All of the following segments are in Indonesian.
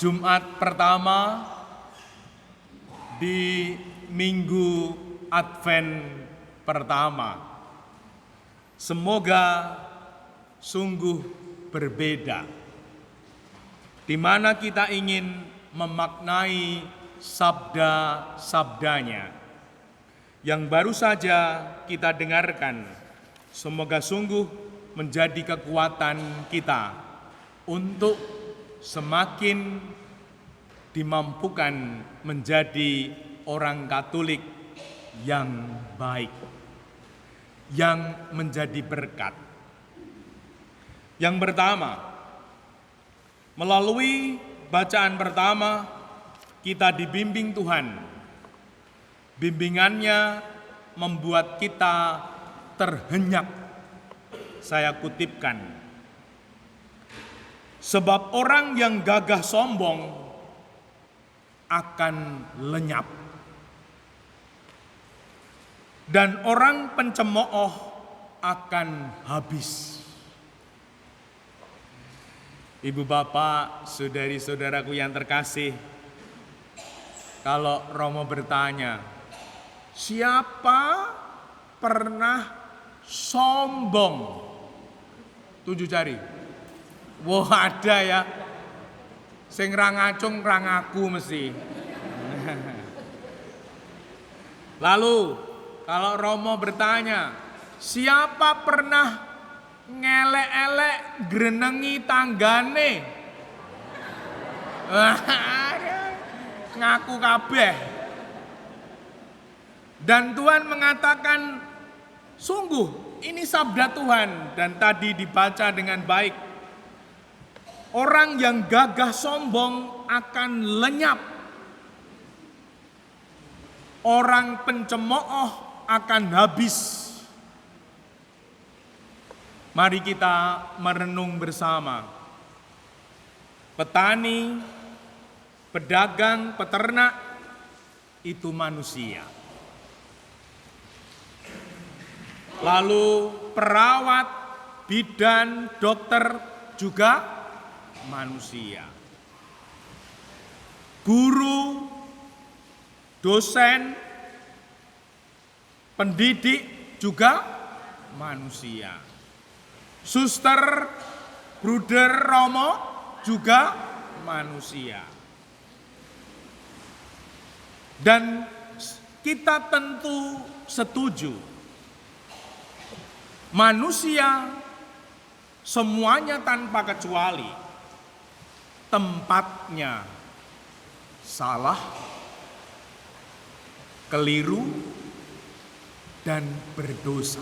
Jumat pertama di Minggu Advent pertama. Semoga sungguh berbeda, di mana kita ingin memaknai sabda-sabdanya yang baru saja kita dengarkan. Semoga sungguh menjadi kekuatan kita untuk semakin dimampukan menjadi orang Katolik yang baik, yang menjadi berkat. Yang pertama, melalui bacaan pertama kita dibimbing Tuhan. Bimbingannya membuat kita terhenyak. Saya kutipkan. Sebab orang yang gagah sombong akan lenyap. Dan orang pencemooh akan habis. Ibu bapak, saudari-saudaraku yang terkasih, kalau Romo bertanya, siapa pernah sombong? 7 jari. Wah, ada ya. Sing ra ngacung ra ngaku mesti. Lalu kalau Romo bertanya, siapa pernah ngelek-elek grenengi tanggane? Ngaku kabeh. Dan Tuhan mengatakan, sungguh ini sabda Tuhan dan tadi dibaca dengan baik. Orang yang gagah sombong akan lenyap. Orang pencemooh akan habis. Mari kita merenung bersama. Petani, pedagang, peternak itu manusia. Lalu perawat, bidan, dokter juga manusia. Guru, dosen, pendidik juga manusia. Suster, bruder, Romo juga manusia. Dan kita tentu setuju, manusia semuanya tanpa kecuali tempatnya salah, keliru, dan berdosa.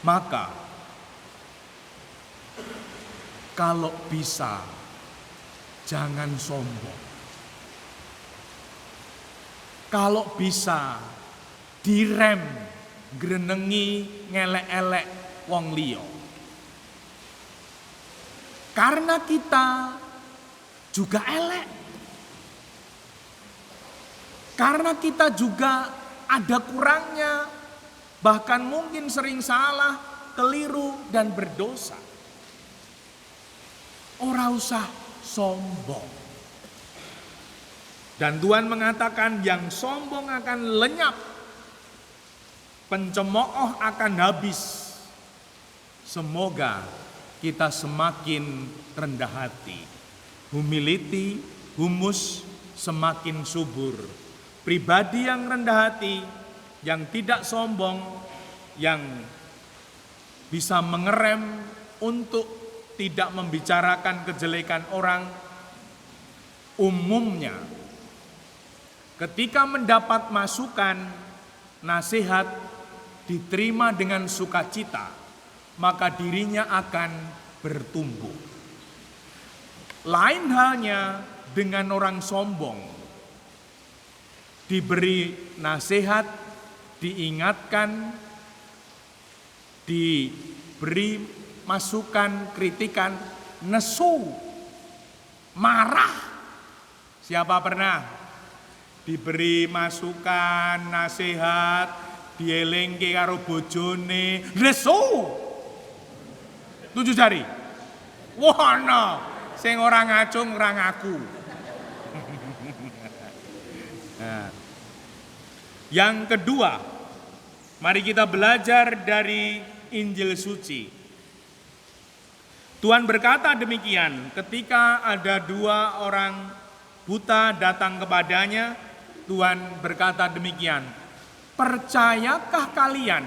Maka kalau bisa jangan sombong. Kalau bisa direm, grenengi, ngelek-elek wong liya. Karena kita juga elek. Karena kita juga ada kurangnya, bahkan mungkin sering salah, keliru, dan berdosa. Ora usah sombong. Dan Tuhan mengatakan yang sombong akan lenyap, pencemooh akan habis. Semoga kita semakin rendah hati, humility, humus semakin subur. Pribadi yang rendah hati, yang tidak sombong, yang bisa mengerem untuk tidak membicarakan kejelekan orang. Umumnya, ketika mendapat masukan, nasihat, diterima dengan sukacita, maka dirinya akan bertumbuh. Lain halnya dengan orang sombong. Diberi nasihat, diingatkan, diberi masukan, kritikan, nesu, marah. Siapa pernah diberi masukan, nasihat, dielingke karo bojone, nesu? 7 jari. Wah, no. sing ora ngacung ora ngaku. Nah, yang kedua, mari kita belajar dari Injil suci. Tuhan berkata demikian, ketika ada dua orang buta datang kepadanya, Tuhan berkata demikian, percayakah kalian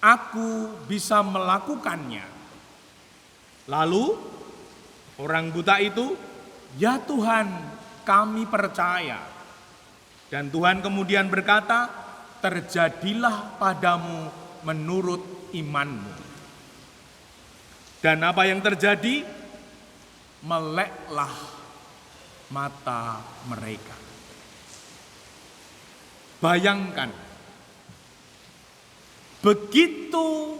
aku bisa melakukannya? Lalu orang buta itu, ya Tuhan, kami percaya. Dan Tuhan kemudian berkata, terjadilah padamu menurut imanmu. Dan apa yang terjadi? Meleklah mata mereka. Bayangkan, begitu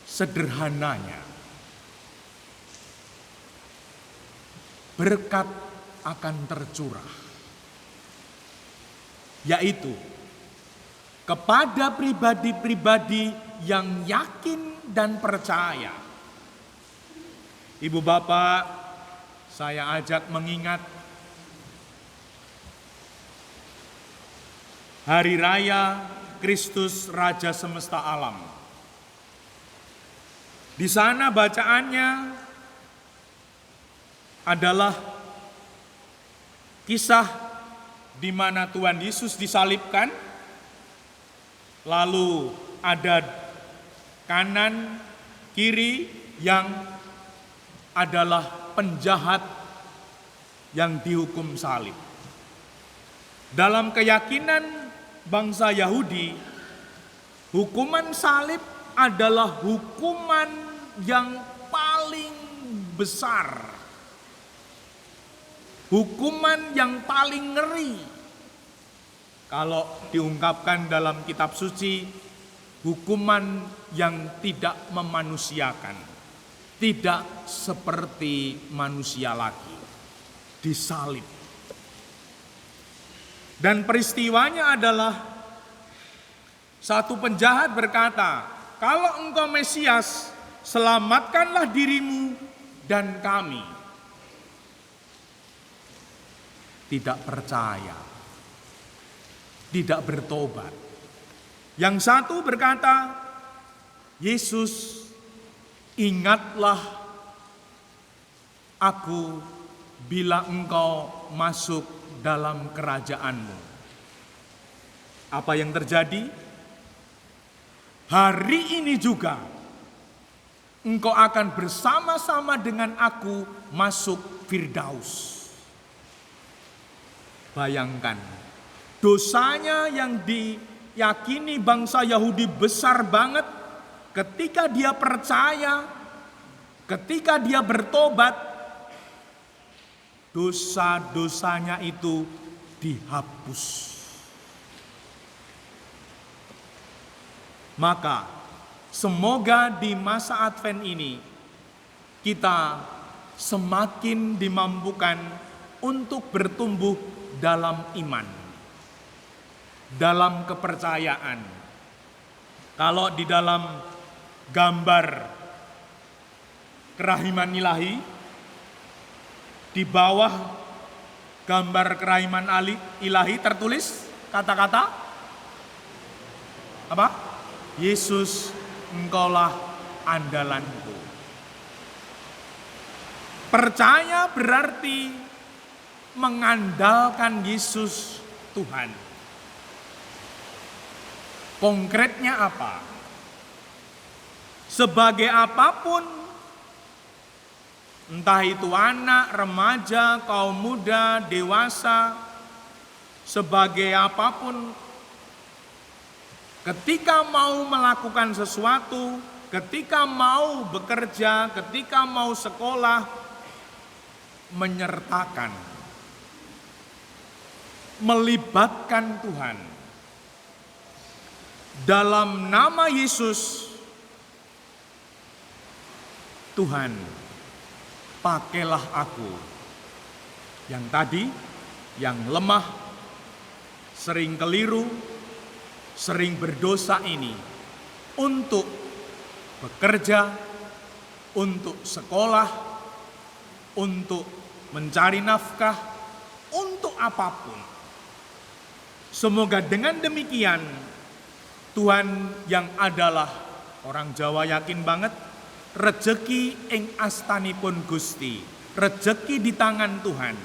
sederhananya berkat akan tercurah, yaitu kepada pribadi-pribadi yang yakin dan percaya. Ibu bapak, saya ajak mengingat Hari Raya Kristus Raja Semesta Alam. Di sana bacaannya adalah kisah di mana Tuhan Yesus disalibkan, lalu ada kanan kiri yang adalah penjahat yang dihukum salib. Dalam keyakinan bangsa Yahudi, hukuman salib adalah hukuman yang paling besar. Hukuman yang paling ngeri. Kalau diungkapkan dalam kitab suci, hukuman yang tidak memanusiakan. Tidak seperti manusia lagi. Disalib. Dan peristiwanya adalah satu penjahat berkata, kalau engkau Mesias, selamatkanlah dirimu dan kami. Tidak percaya, tidak bertobat. Yang satu berkata, Yesus, ingatlah aku bila engkau masuk dalam kerajaanmu. Apa yang terjadi? Hari ini juga engkau akan bersama-sama dengan aku masuk Firdaus. Bayangkan, dosanya yang diyakini bangsa Yahudi besar banget, ketika dia percaya, ketika dia bertobat, dosa-dosanya itu dihapus. Maka, semoga di masa Advent ini, kita semakin dimampukan untuk bertumbuh dalam iman, dalam kepercayaan. Kalau di dalam gambar kerahiman ilahi, di bawah gambar kerahiman ilahi tertulis kata-kata apa? Yesus, engkaulah andalanku. Percaya berarti mengandalkan Yesus Tuhan. Konkretnya apa? Sebagai apapun, entah itu anak, remaja, kaum muda, dewasa, sebagai apapun, ketika mau melakukan sesuatu, ketika mau bekerja, ketika mau sekolah, menyertakan, melibatkan Tuhan. Dalam nama Yesus, Tuhan, pakailah aku yang tadi, yang lemah, sering keliru, sering berdosa ini, untuk bekerja, untuk sekolah, untuk mencari nafkah, untuk apapun. Semoga dengan demikian Tuhan yang adalah, orang Jawa yakin banget, rejeki ing astanipun Gusti, rejeki di tangan Tuhan.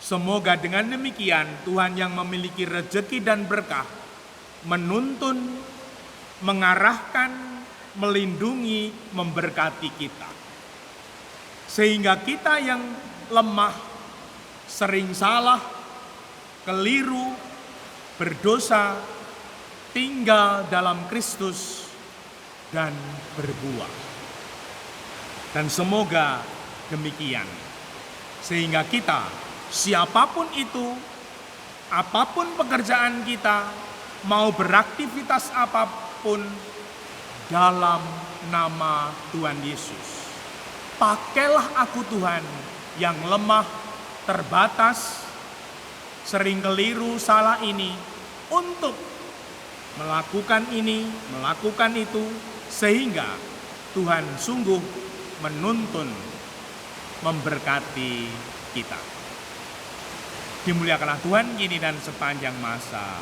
Semoga dengan demikian Tuhan yang memiliki rejeki dan berkah menuntun, mengarahkan, melindungi, memberkati kita. Sehingga kita yang lemah, sering salah, keliru, berdosa, tinggal dalam Kristus dan berbuah. Dan semoga demikian. Sehingga kita, siapapun itu, apapun pekerjaan kita, mau beraktivitas apapun, dalam nama Tuhan Yesus. Pakailah aku Tuhan yang lemah, terbatas, sering keliru, salah ini, untuk melakukan ini, melakukan itu, sehingga Tuhan sungguh menuntun, memberkati kita. Dimuliakanlah Tuhan kini dan sepanjang masa.